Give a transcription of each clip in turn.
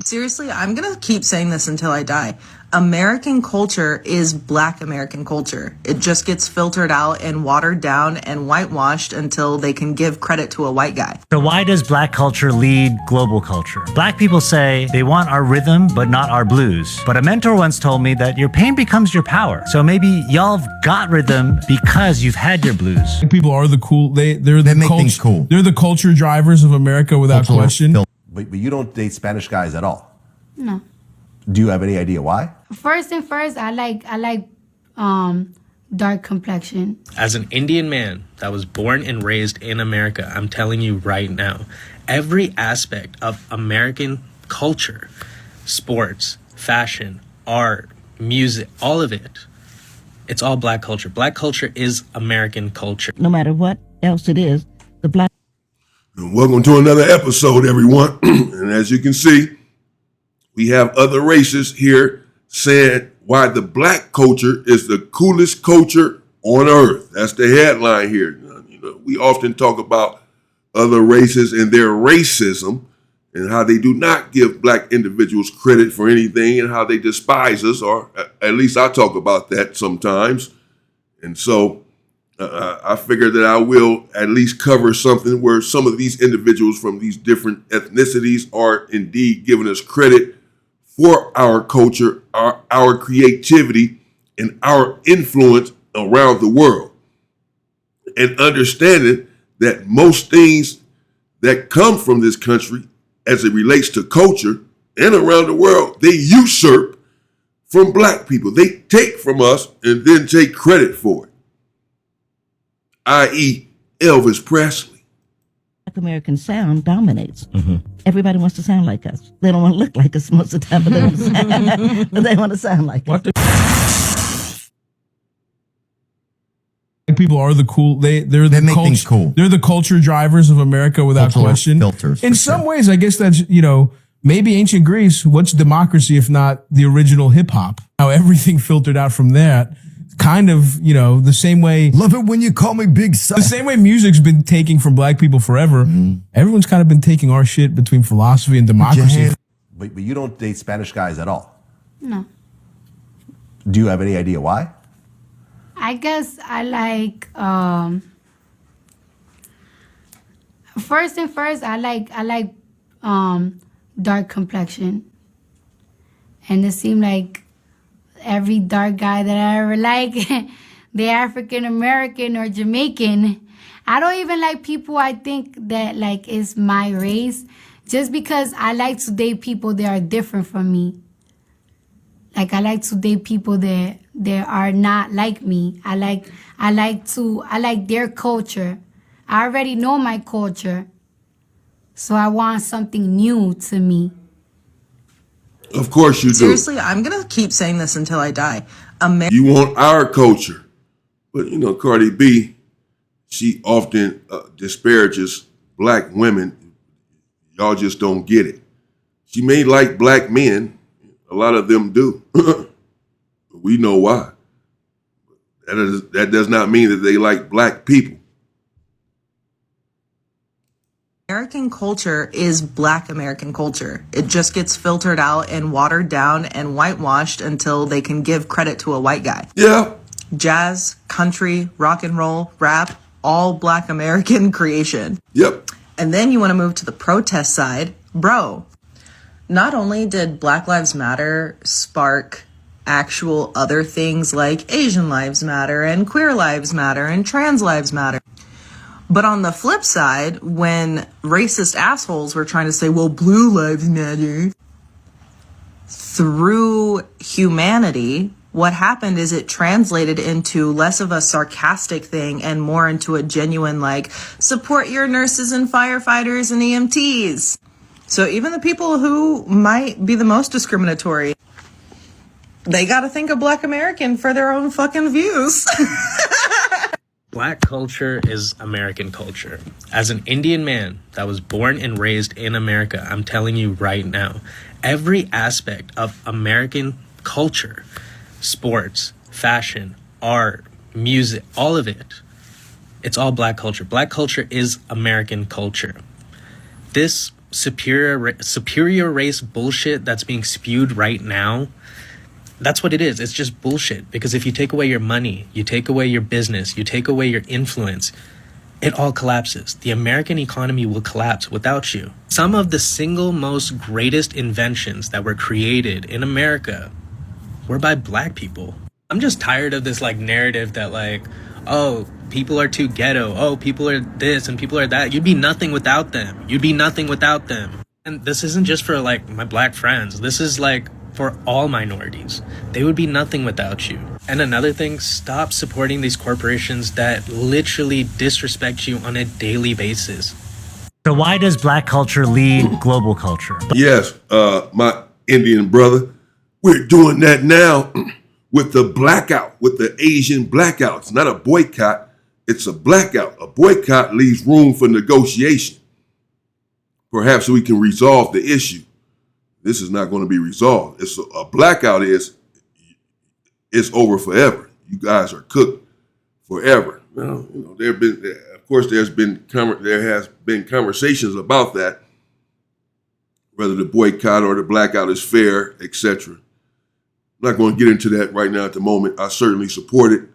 Seriously, I'm gonna keep saying this until I die. American culture is Black American culture. It just gets filtered out and watered down and whitewashed until they can give credit to a white guy. So why does Black culture lead global culture? Black people say they want our rhythm, but not our blues. But a mentor once told me that your pain becomes your power. So maybe y'all have got rhythm because you've had your blues. People are the cool. They make things cool. They're the culture drivers of America without question. But you don't date Spanish guys at all. No. Do you have any idea why? First, I like dark complexion. As an Indian man that was born and raised in America, I'm telling you right now, every aspect of American culture, sports, fashion, art, music, all of it, it's all Black culture. Black culture is American culture. No matter what else it is, the Black. Welcome to another episode, everyone. And as you can see, we have other races here saying why the Black culture is the coolest culture on earth. That's the headline here. You know, we often talk about other races and their racism and how they do not give Black individuals credit for anything and how they despise us, or at least I talk about that sometimes. And so I figured that I will at least cover something where some of these individuals from these different ethnicities are indeed giving us credit for our culture, our creativity, and our influence around the world. And understanding that most things that come from this country as it relates to culture and around the world, they usurp from Black people. They take from us and then take credit for it. I.e. Elvis Presley. Black American sound dominates. Everybody wants to sound like us. They don't want to look like us most of the time, but they want to sound like us. People are the cool. They make things cool. They're the culture drivers of America without question. Filters. In some ways, I guess that's, maybe ancient Greece. What's democracy if not the original hip hop? How everything filtered out from that. Kind of, the same way. Love it when you call me Big Son. The same way music's been taking from Black people forever. Everyone's kind of been taking our shit between philosophy and democracy. But you don't date Spanish guys at all. No. Do you have any idea why? I guess I like first, I like dark complexion. And it seemed like every dark guy that I ever like, they're African American or Jamaican. I don't even like people I think that is my race, just because I like to date people that are different from me. I like to date people that are not like me. I like their culture. I already know my culture, so I want something new to me. Of course you do. Seriously, I'm gonna keep saying this until I die. You want our culture. But, Cardi B, she often disparages Black women. Y'all just don't get it. She may like Black men. A lot of them do. We know why. That does not mean that they like Black people. American culture is Black American culture. It just gets filtered out and watered down and whitewashed until they can give credit to a white guy. Yeah. Jazz, country, rock and roll, rap, all Black American creation. Yep. And then you want to move to the protest side. Bro, not only did Black Lives Matter spark actual other things like Asian Lives Matter and Queer Lives Matter and Trans Lives Matter, but on the flip side, when racist assholes were trying to say, well, Blue Lives Matter, through humanity, what happened is it translated into less of a sarcastic thing and more into a genuine, support your nurses and firefighters and EMTs. So even the people who might be the most discriminatory, they got to think of Black American for their own fucking views. Black culture is American culture. As an Indian man that was born and raised in America, I'm telling you right now, every aspect of American culture, sports, fashion, art, music, all of it, it's all Black culture. Black culture is American culture. This superior race bullshit that's being spewed right now, that's what it is. It's just bullshit. Because if you take away your money, you take away your business, you take away your influence, it all collapses. The American economy will collapse without you. Some of the single most greatest inventions that were created in America were by black people. I'm just tired of this like narrative that like, oh, people are too ghetto. Oh, people are this and people are that. You'd be nothing without them. You'd be nothing without them. And this isn't just for like my black friends. This is like for all minorities. They would be nothing without you. And another thing, stop supporting these corporations that literally disrespect you on a daily basis. So why does black culture lead global culture? Yes, my Indian brother, we're doing that now with the blackout, with the Asian blackout. It's not a boycott, it's a blackout. A boycott leaves room for negotiation. Perhaps we can resolve the issue. This is not going to be resolved. It's a blackout is it's over forever. You guys are cooked forever. Well, there has been conversations about that, whether the boycott or the blackout is fair, etc. I'm not going to get into that right now at the moment. I certainly support it.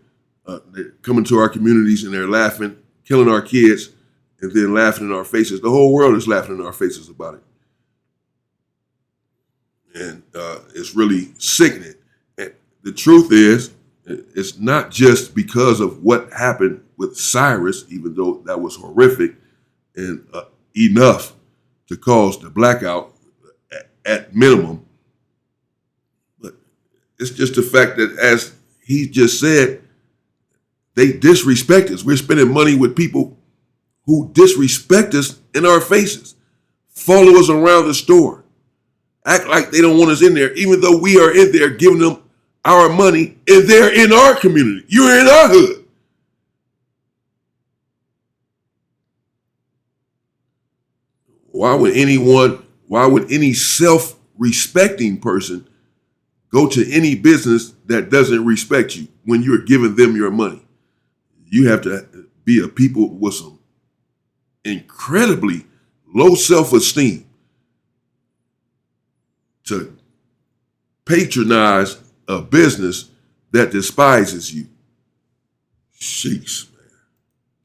They're coming to our communities and they're laughing, killing our kids, and then laughing in our faces. The whole world is laughing in our faces about it. And it's really sickening. And the truth is, it's not just because of what happened with Cyrus, even though that was horrific and enough to cause the blackout at minimum. But it's just the fact that, as he just said, they disrespect us. We're spending money with people who disrespect us in our faces, follow us around the store, act like they don't want us in there, even though we are in there giving them our money and they're in our community. You're in our hood. Why would any self-respecting person go to any business that doesn't respect you when you're giving them your money? You have to be a people with some incredibly low self-esteem to patronize a business that despises you. Sheesh.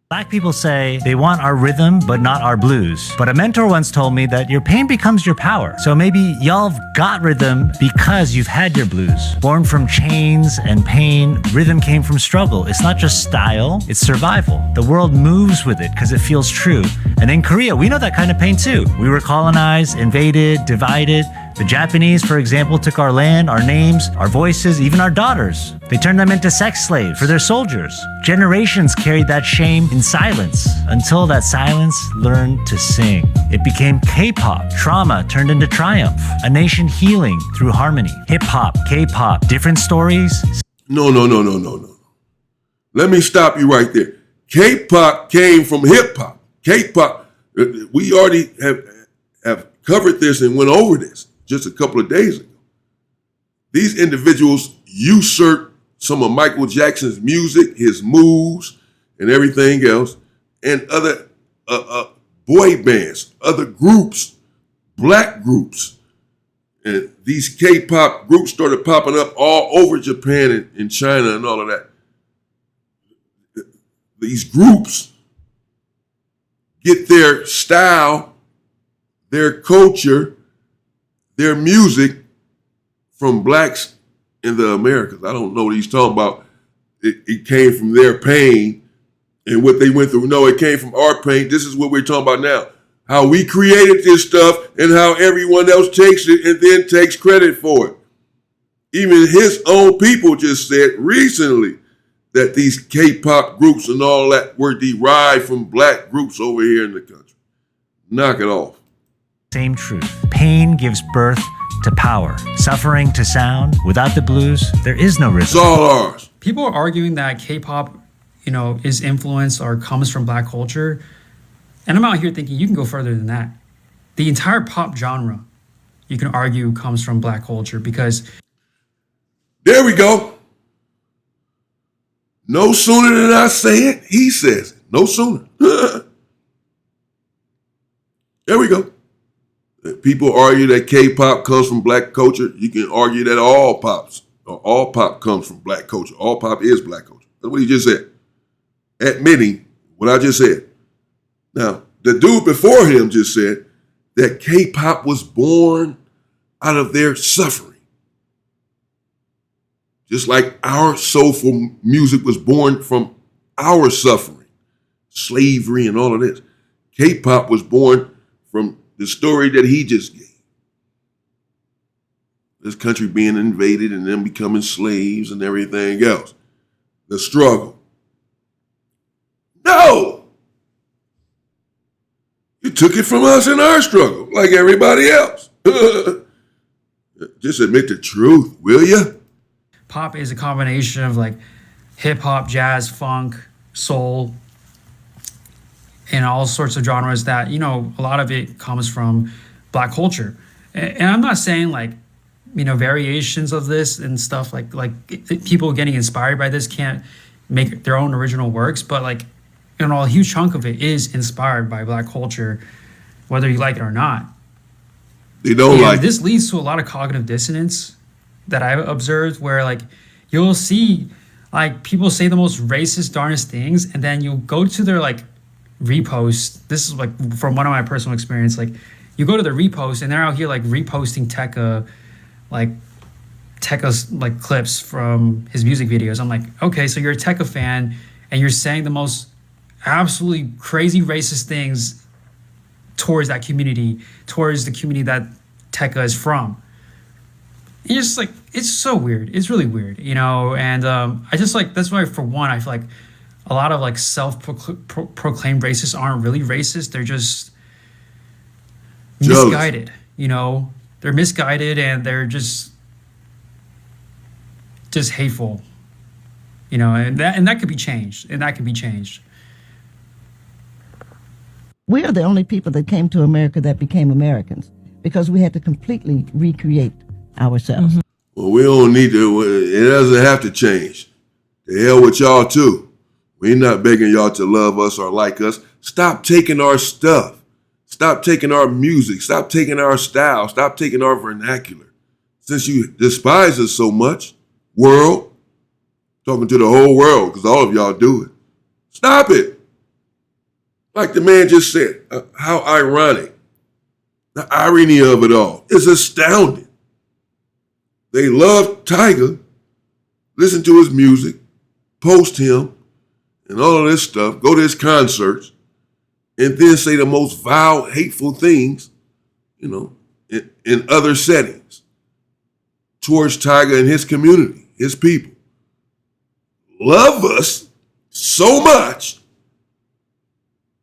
Black people say they want our rhythm, but not our blues. But a mentor once told me that your pain becomes your power. So maybe y'all have got rhythm because you've had your blues. Born from chains and pain, rhythm came from struggle. It's not just style, it's survival. The world moves with it because it feels true. And in Korea, we know that kind of pain too. We were colonized, invaded, divided. The Japanese, for example, took our land, our names, our voices, even our daughters. They turned them into sex slaves for their soldiers. Generations carried that shame in silence until that silence learned to sing. It became K-pop. Trauma turned into triumph. A nation healing through harmony. Hip-hop, K-pop, different stories. No. Let me stop you right there. K-pop came from hip-hop. K-pop, we already have covered this and went over this just a couple of days ago. These individuals usurped some of Michael Jackson's music, his moves, and everything else, and other boy bands, other groups, black groups. And these K-pop groups started popping up all over Japan and China and all of that. These groups get their style, their culture, their music from blacks in the Americas. I don't know what he's talking about. It came from their pain and what they went through. No, it came from our pain. This is what we're talking about now. How we created this stuff and how everyone else takes it and then takes credit for it. Even his own people just said recently that these K-pop groups and all that were derived from black groups over here in the country. Knock it off. Same truth. Pain gives birth to power. Suffering to sound. Without the blues, there is no rhythm. It's all ours. People are arguing that K-pop, is influenced or comes from black culture. And I'm out here thinking you can go further than that. The entire pop genre, you can argue, comes from black culture because... There we go. No sooner than I say it, he says it. No sooner. There we go. People argue that K-pop comes from black culture. You can argue that all pop comes from black culture. All pop is black culture. That's what he just said. Admitting what I just said. Now, the dude before him just said that K-pop was born out of their suffering. Just like our soulful music was born from our suffering, slavery and all of this. K-pop was born from the story that he just gave. This country being invaded and them becoming slaves and everything else. The struggle. No! You took it from us in our struggle, like everybody else. Just admit the truth, will you? Pop is a combination of like hip hop, jazz, funk, soul, and all sorts of genres that, you know, a lot of it comes from black culture. And I'm not saying like, you know, variations of this and stuff like people getting inspired by this can't make their own original works, but like, you know, a huge chunk of it is inspired by black culture, whether you like it or not. They don't like this leads to a lot of cognitive dissonance that I've observed, where like you'll see like people say the most racist, darnest things, and then you go to their like repost. This is like from one of my personal experience. Like you go to the repost and they're out here like reposting Tekka's like clips from his music videos. I'm like, okay, so you're a Tekka fan and you're saying the most absolutely crazy racist things towards that community, towards the community that Tekka is from. And you're just like, it's so weird. It's really weird, you know? And I just like, that's why for one, I feel like a lot of like self-proclaimed racists aren't really racist. They're just misguided, you know? They're misguided and they're just hateful, you know? And that could be changed. And that could be changed. We are the only people that came to America that became Americans because we had to completely recreate ourselves. Mm-hmm. Well, we don't need to, it doesn't have to change. The hell with y'all too. We're not begging y'all to love us or like us. Stop taking our stuff. Stop taking our music. Stop taking our style. Stop taking our vernacular. Since you despise us so much, world, talking to the whole world, because all of y'all do it. Stop it. Like the man just said, how ironic. The irony of it all is astounding. They love Tiger, listen to his music, post him, and all of this stuff, go to his concerts, and then say the most vile, hateful things, you know, in other settings towards Tiger and his community, his people. Love us so much,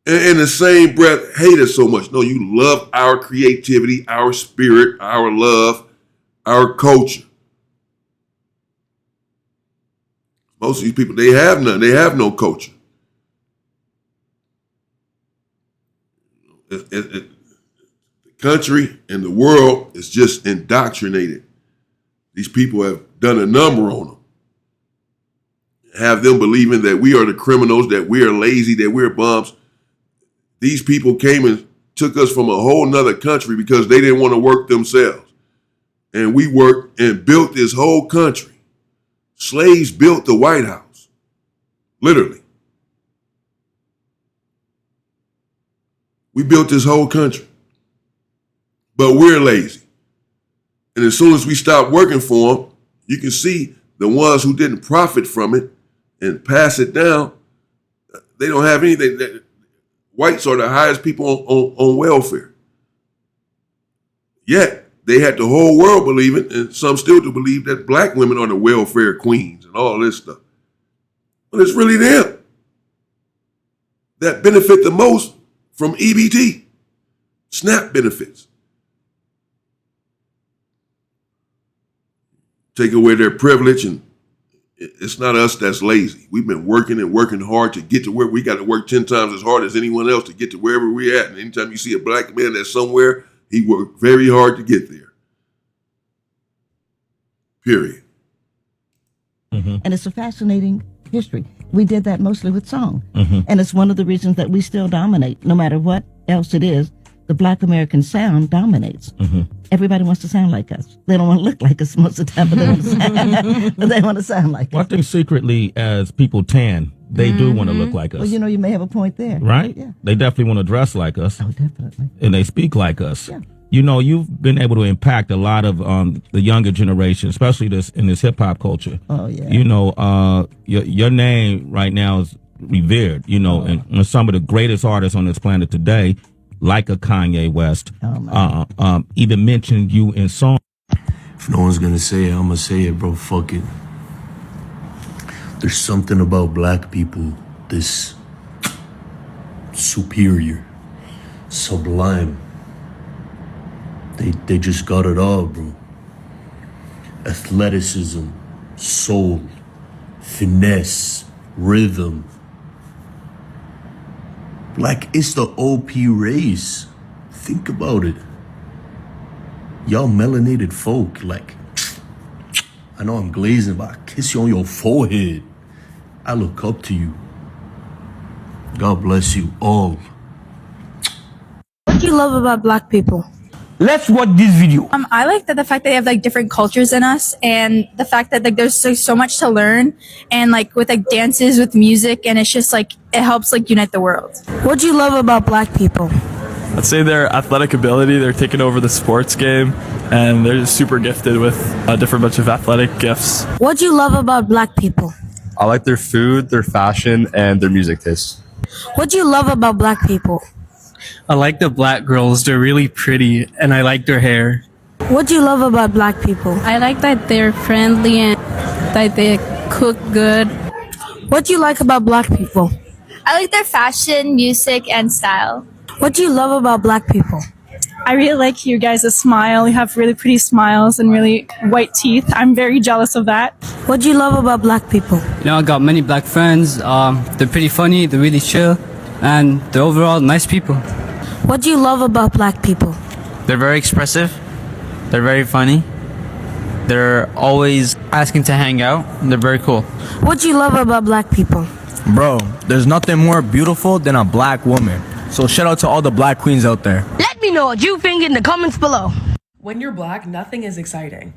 and in the same breath, hate us so much. No, you love our creativity, our spirit, our love, our culture. Most of these people, they have none. They have no culture. The country and the world is just indoctrinated. These people have done a number on them. Have them believing that we are the criminals, that we are lazy, that we're bums. These people came and took us from a whole nother country because they didn't want to work themselves. And we worked and built this whole country. Slaves built the White House, literally. We built this whole country, but we're lazy. And as soon as we stop working for them, you can see the ones who didn't profit from it and pass it down, they don't have anything. Whites are the highest people on welfare. Yet, they had the whole world believing, and some still do believe, that black women are the welfare queens and all this stuff. But it's really them that benefit the most from EBT, SNAP benefits. Take away their privilege, and it's not us that's lazy. We've been working and working hard to get to where we got to work 10 times as hard as anyone else to get to wherever we're at. And anytime you see a black man that's somewhere, he worked very hard to get there. Period. Mm-hmm. And it's a fascinating history. We did that mostly with song. Mm-hmm. And it's one of the reasons that we still dominate, no matter what else it is. the Black American sound dominates. Everybody wants to sound like us. They don't want to look like us most of the time, but they want to sound like Well, I us. think secretly, as people tan, they do want to look like us. Well, you know, you may have a point there. Right? Yeah. They definitely want to dress like us. Oh, definitely. And they speak like us. Yeah. You know, you've been able to impact a lot of the younger generation, especially in this hip hop culture. Oh, yeah. You know, your name right now is revered. You know, and some of the greatest artists on this planet today, like a Kanye West, even mentioned you in songs. If no one's gonna say it, I'm gonna say it, bro. Fuck it. There's something about black people this superior, sublime. They just got it all, bro. Athleticism, soul, finesse, rhythm. Like, it's the OP race. Think about it. Y'all melanated folk, like, I know I'm glazing, but I kiss you on your forehead. I look up to you. God bless you all. What do you love about black people? Let's watch this video. I like the fact that they have like different cultures than us, and the fact that like there's so much to learn, and like with like dances, with music, and it's just like it helps like unite the world. What do you love about black people? I'd say their athletic ability. They're taking over the sports game, and they're just super gifted with a different bunch of athletic gifts. What do you love about black people? I like their food, their fashion, and their music taste. What do you love about black people? I like the black girls. They're really pretty, and I like their hair. What do you love about black people? I like that they're friendly and that they cook good. What do you like about black people? I like their fashion, music, and style. What do you love about black people? I really like you guys' smile. You have really pretty smiles and really white teeth. I'm very jealous of that. What do you love about black people? You know, I got many black friends. They're pretty funny, they're really chill, and they're overall nice people. What do you love about black people? They're very expressive, they're very funny, they're always asking to hang out, and they're very cool. What do you love about black people? Bro, there's nothing more beautiful than a black woman. So shout out to all the black queens out there. Let me know what you think in the comments below. When you're black, nothing is exciting.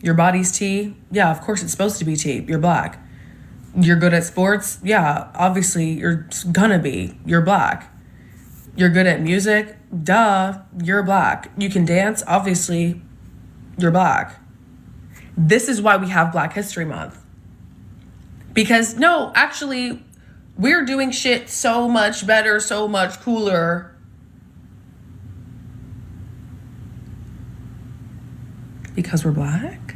Your body's tea. Yeah, of course it's supposed to be tea. You're black. You're good at sports. Yeah, obviously you're gonna be. You're black. You're good at music. Duh, you're black. You can dance. Obviously, you're black. This is why we have Black History Month. Because no, actually, we're doing shit so much better, so much cooler. Because we're black?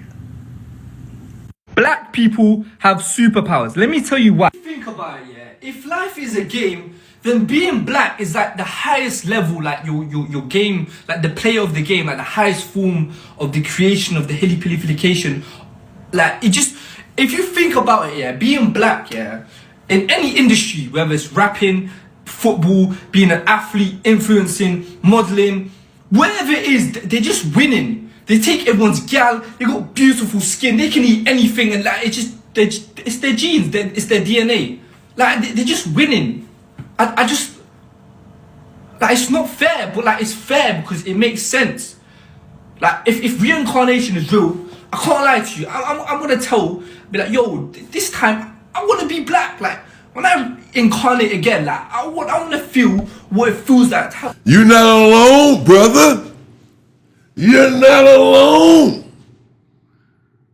Black people have superpowers. Let me tell you why. Think about it, yeah. If life is a game, then being black is like the highest level, like your game, like the player of the game, like the highest form of the creation of the hilly-pillification. Like, it just, if you think about it, yeah, being black, yeah, in any industry, whether it's rapping, football, being an athlete, influencing, modeling, whatever it is, they're just winning. They take everyone's gal, they got beautiful skin, they can eat anything, and like, it's their genes, it's their DNA. Like, they're just winning. I just, like, it's not fair, but like, it's fair because it makes sense. Like, if reincarnation is real, I can't lie to you, I'm gonna be like, yo, this time, I want to be black. Like, when I incarnate again, like, I want to feel what it feels like. You're not alone, brother. You're not alone.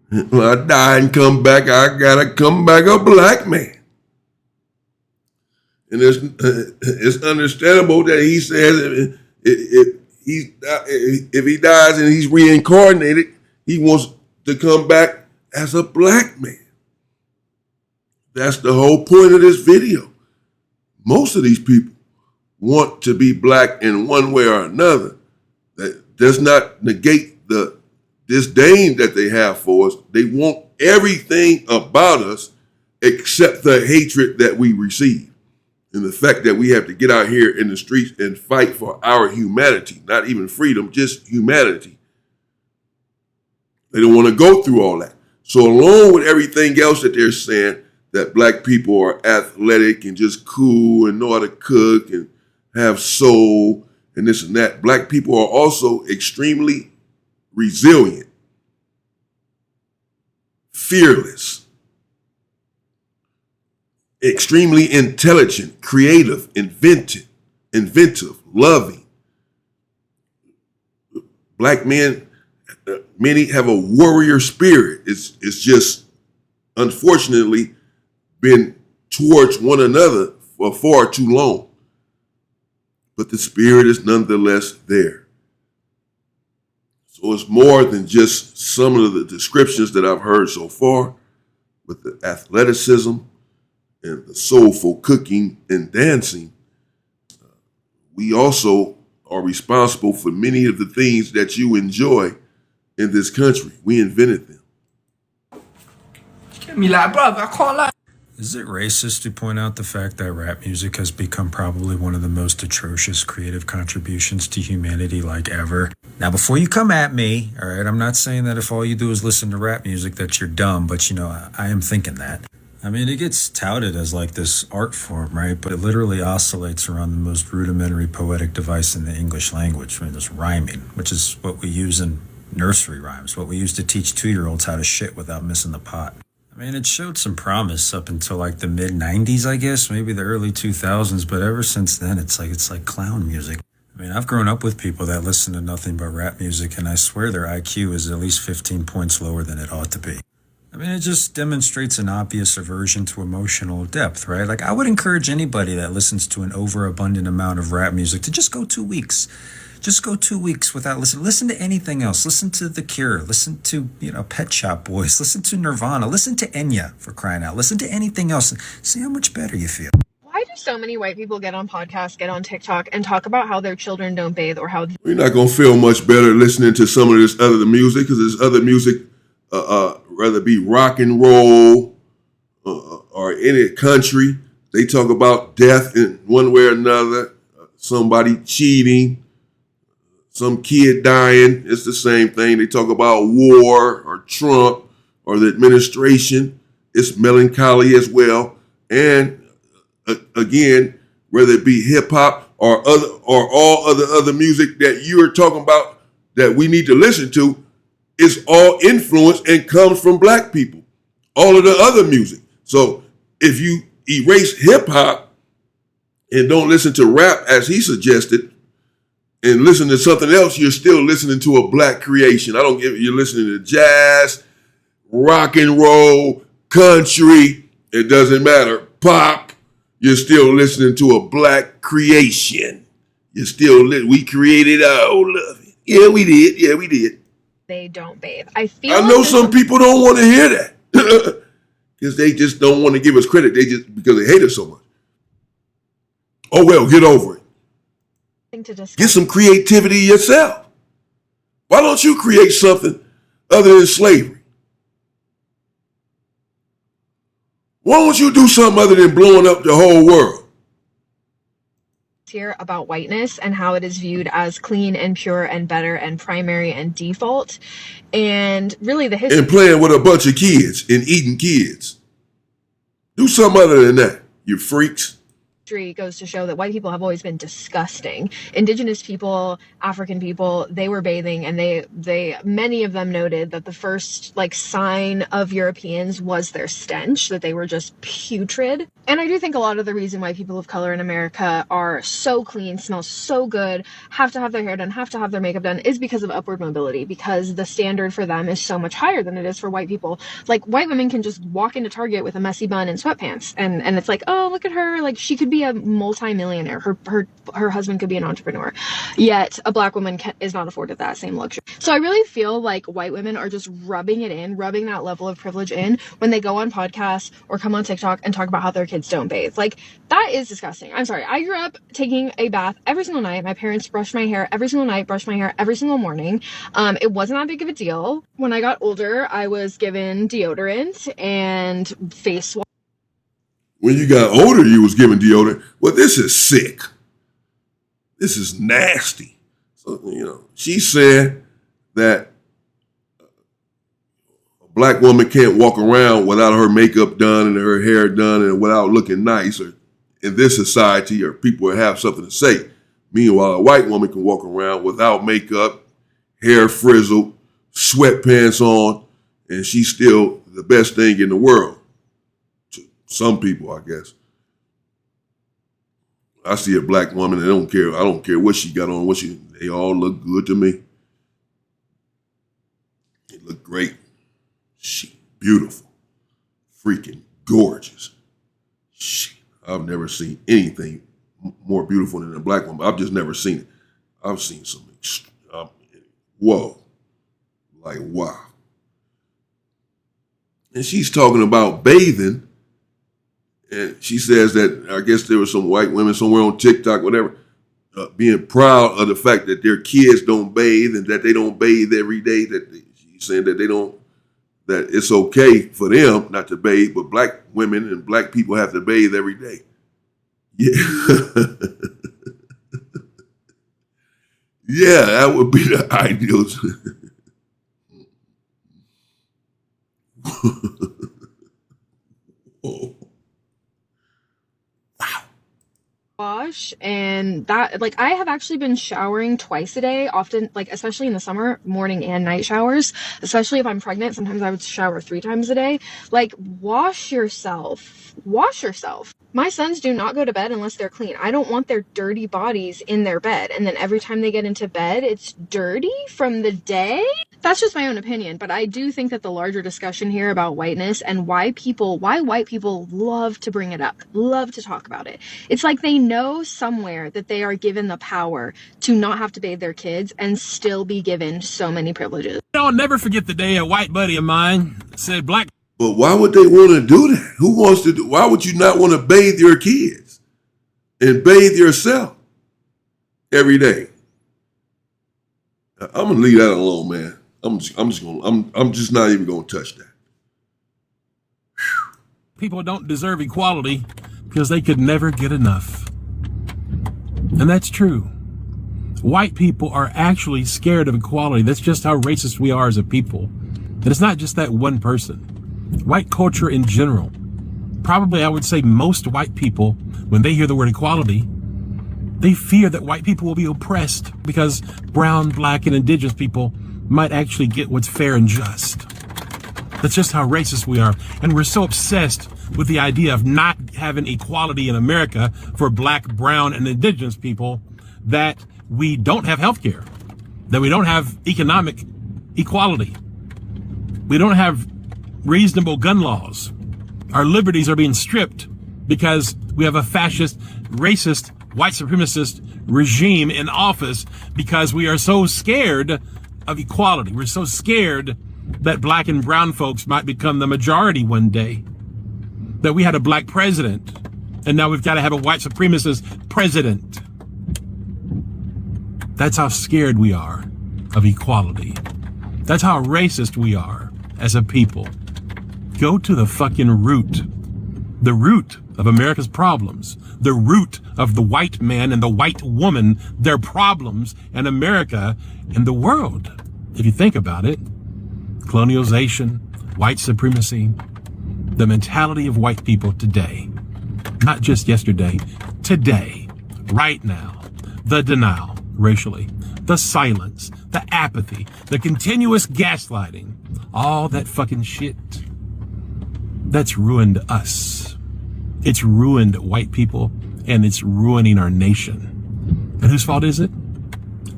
When I die and come back, I gotta come back a black man. And it's understandable that he says if he dies and he's reincarnated, he wants to come back as a black man. That's the whole point of this video. Most of these people want to be black in one way or another. That does not negate the disdain that they have for us. They want everything about us except the hatred that we receive. And the fact that we have to get out here in the streets and fight for our humanity, not even freedom, just humanity. They don't want to go through all that. So along with everything else that they're saying, that black people are athletic and just cool and know how to cook and have soul and this and that. Black people are also extremely resilient, fearless, extremely intelligent, creative, inventive, loving. Black men, many have a warrior spirit. It's just unfortunately been towards one another for far too long. But the spirit is nonetheless there. So it's more than just some of the descriptions that I've heard so far, with the athleticism and the soulful cooking and dancing. We also are responsible for many of the things that you enjoy in this country. We invented them. Get me like, bro, I can't lie. Is it racist to point out the fact that rap music has become probably one of the most atrocious creative contributions to humanity like ever? Now, before you come at me, all right, I'm not saying that if all you do is listen to rap music that you're dumb, but I am thinking that. I mean, it gets touted as like this art form, right? But it literally oscillates around the most rudimentary poetic device in the English language, this rhyming, which is what we use in nursery rhymes, what we use to teach 2-year-olds how to shit without missing the pot. I mean, it showed some promise up until like the mid 90s, I guess, maybe the early 2000s. But ever since then, it's like clown music. I mean, I've grown up with people that listen to nothing but rap music, and I swear their IQ is at least 15 points lower than it ought to be. I mean, it just demonstrates an obvious aversion to emotional depth, right? Like, I would encourage anybody that listens to an overabundant amount of rap music to just go 2 weeks. Just go 2 weeks without listening. Listen to anything else. Listen to The Cure. Listen to, Pet Shop Boys. Listen to Nirvana. Listen to Enya, for crying out. Listen to anything else and see how much better you feel. Why do so many white people get on podcasts, get on TikTok, and talk about how their children don't bathe or how... You're not going to feel much better listening to some of this other music, because this other music, whether it be rock and roll or any country, they talk about death in one way or another, somebody cheating, some kid dying. It's the same thing. They talk about war or Trump or the administration. It's melancholy as well. And again, whether it be hip hop or all other music that you are talking about that we need to listen to, is all influenced and comes from black people. All of the other music. So if you erase hip hop and don't listen to rap as he suggested, and listen to something else, you're still listening to a black creation. I don't give you're listening to jazz, rock and roll, country, it doesn't matter, pop, you're still listening to a black creation. You're still we created all of it. Yeah, we did. They don't bathe. I know some people don't want to hear that. Because they just don't want to give us credit. Because they hate us so much. Oh well, get over it. Get some creativity yourself. Why don't you create something other than slavery? Why don't you do something other than blowing up the whole world? Here about whiteness and how it is viewed as clean and pure and better and primary and default. And really the history... And playing with a bunch of kids and eating kids. Do something other than that, you freaks. Goes to show that white people have always been disgusting. Indigenous people, African people, they were bathing, and they many of them noted that the first sign of Europeans was their stench, that they were just putrid. And I do think a lot of the reason why people of color in America are so clean, smell so good, have to have their hair done, have to have their makeup done, is because of upward mobility, because the standard for them is so much higher than it is for white people. Like, white women can just walk into Target with a messy bun and sweatpants, and it's like, oh, look at her, like, she could be a multi-millionaire. Her husband could be an entrepreneur. Yet a black woman is not afforded that same luxury. So I really feel like white women are just rubbing that level of privilege in when they go on podcasts or come on TikTok and talk about how their kids don't bathe. Like, that is disgusting. I'm sorry. I grew up taking a bath every single night. My parents brushed my hair every single night, brushed my hair every single morning. It wasn't that big of a deal. When I got older, I was given deodorant and face wash. When you got older, you was given deodorant. Well, this is sick. This is nasty. So, she said that a black woman can't walk around without her makeup done and her hair done and without looking nice, or in this society, or people have something to say. Meanwhile, a white woman can walk around without makeup, hair frizzled, sweatpants on, and she's still the best thing in the world. To some people, I guess. I see a black woman, I don't care what she got on, they all look good to me. They look great. She beautiful. Freaking gorgeous. I've never seen anything more beautiful than a black woman. I've just never seen it. I've seen some, whoa. Like, wow. And she's talking about bathing. And she says that, I guess there were some white women somewhere on TikTok, whatever, being proud of the fact that their kids don't bathe and that they don't bathe every day. She's saying that that it's okay for them not to bathe, but black women and black people have to bathe every day. Yeah. Yeah, that would be the ideal. Whoa. Wash, and that, like, I have actually been showering twice a day, often, like, especially in the summer, morning and night showers, especially if I'm pregnant. Sometimes I would shower 3 times a day. Like, wash yourself. My sons do not go to bed unless they're clean. I don't want their dirty bodies in their bed, and then every time they get into bed, it's dirty from the day. That's just my own opinion, but I do think that the larger discussion here about whiteness and why white people love to bring it up, love to talk about it. It's like they know somewhere that they are given the power to not have to bathe their kids and still be given so many privileges. I'll never forget the day a white buddy of mine said black. But why would they want to do that? Why would you not want to bathe your kids and bathe yourself every day? I'm gonna leave that alone, man. I'm just not even gonna touch that. People don't deserve equality because they could never get enough. And that's true. White people are actually scared of equality. That's just how racist we are as a people. And it's not just that one person. White culture in general. Probably I would say most white people, when they hear the word equality, they fear that white people will be oppressed because brown, black, and indigenous people might actually get what's fair and just. That's just how racist we are. And we're so obsessed with the idea of not having equality in America for black, brown, and indigenous people that we don't have health care, that we don't have economic equality. We don't have reasonable gun laws. Our liberties are being stripped because we have a fascist, racist, white supremacist regime in office because we are so scared of equality. We're so scared that black and brown folks might become the majority one day, that we had a black president and now we've got to have a white supremacist president. That's how scared we are of equality. That's how racist we are as a people. Go to the fucking root. The root of America's problems. The root of the white man and the white woman, their problems, and America and the world. If you think about it, colonialization, white supremacy, the mentality of white people today, not just yesterday, today, right now, the denial racially, the silence, the apathy, the continuous gaslighting, all that fucking shit. That's ruined us. It's ruined white people, and it's ruining our nation. And whose fault is it?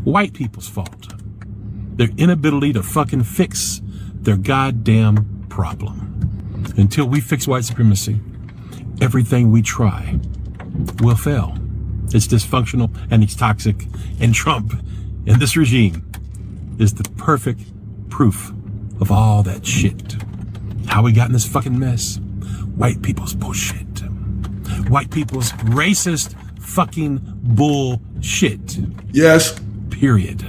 White people's fault. Their inability to fucking fix their goddamn problem. Until we fix white supremacy, everything we try will fail. It's dysfunctional and it's toxic, and Trump and this regime is the perfect proof of all that shit. How we got in this fucking mess? White people's bullshit. White people's racist fucking bullshit. Yes. Period.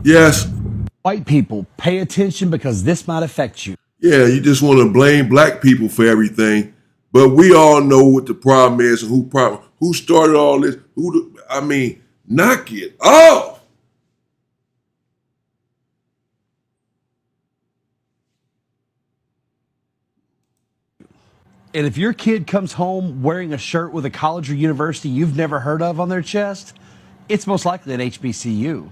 Yes. White people, pay attention because this might affect you. Yeah, you just want to blame black people for everything, but we all know what the problem is and who started all this. Knock it off. And if your kid comes home wearing a shirt with a college or university you've never heard of on their chest, it's most likely an HBCU.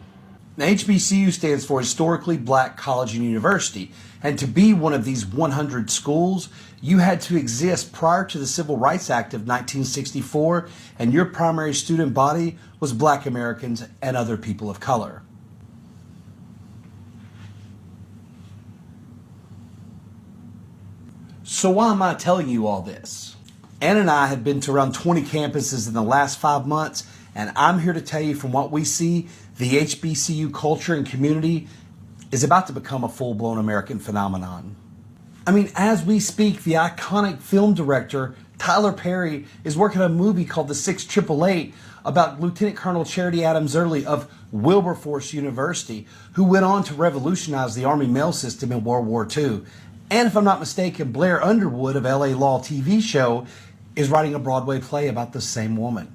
Now, HBCU stands for Historically Black College and University, and to be one of these 100 schools, you had to exist prior to the Civil Rights Act of 1964, and your primary student body was Black Americans and other people of color. So why am I telling you all this? Ann and I have been to around 20 campuses in the last 5 months, and I'm here to tell you from what we see, the HBCU culture and community is about to become a full-blown American phenomenon. I mean, as we speak, the iconic film director Tyler Perry is working on a movie called The 6888 about Lieutenant Colonel Charity Adams Early of Wilberforce University, who went on to revolutionize the Army mail system in World War II. And if I'm not mistaken, Blair Underwood of LA Law TV show is writing a Broadway play about the same woman.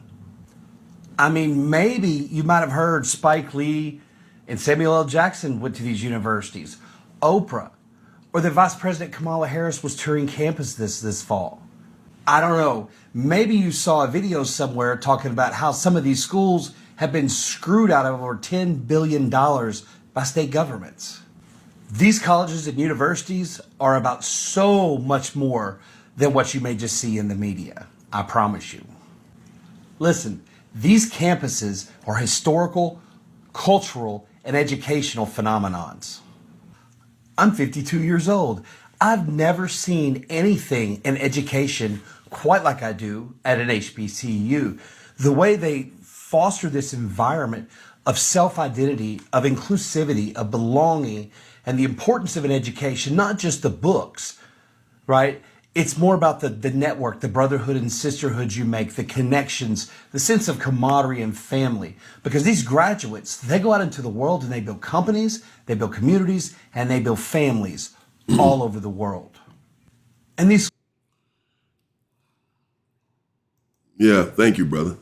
I mean, maybe you might have heard Spike Lee and Samuel L. Jackson went to these universities. Oprah, or that Vice President Kamala Harris was touring campus this fall. I don't know. Maybe you saw a video somewhere talking about how some of these schools have been screwed out of over $10 billion by state governments. These colleges and universities are about so much more than what you may just see in the media. I promise you. Listen, these campuses are historical, cultural, and educational phenomenons. I'm 52 years old. I've never seen anything in education quite like I do at an HBCU. The way they foster this environment of self-identity, of inclusivity, of belonging, and the importance of an education, not just the books, right? It's more about the network, the brotherhood and sisterhood you make, the connections, the sense of camaraderie and family. Because these graduates, they go out into the world and they build companies, they build communities, and they build families all over the world. And these... Yeah, thank you, brother.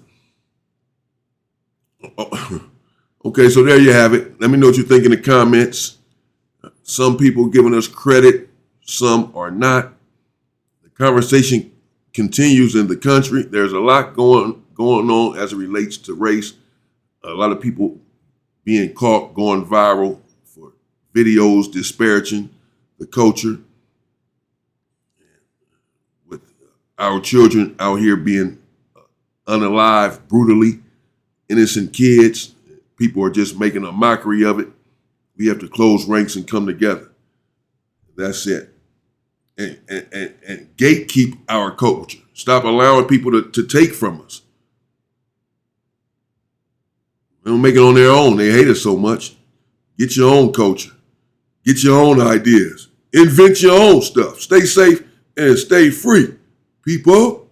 Okay, so there you have it. Let me know what you think in the comments. Some people giving us credit, some are not. The conversation continues in the country. There's a lot going on as it relates to race. A lot of people being caught going viral for videos disparaging the culture. With our children out here being unalive brutally, innocent kids, people are just making a mockery of it. We have to close ranks and come together. That's it. And gatekeep our culture. Stop allowing people to take from us. They don't make it on their own. They hate us so much. Get your own culture. Get your own ideas. Invent your own stuff. Stay safe and stay free, people.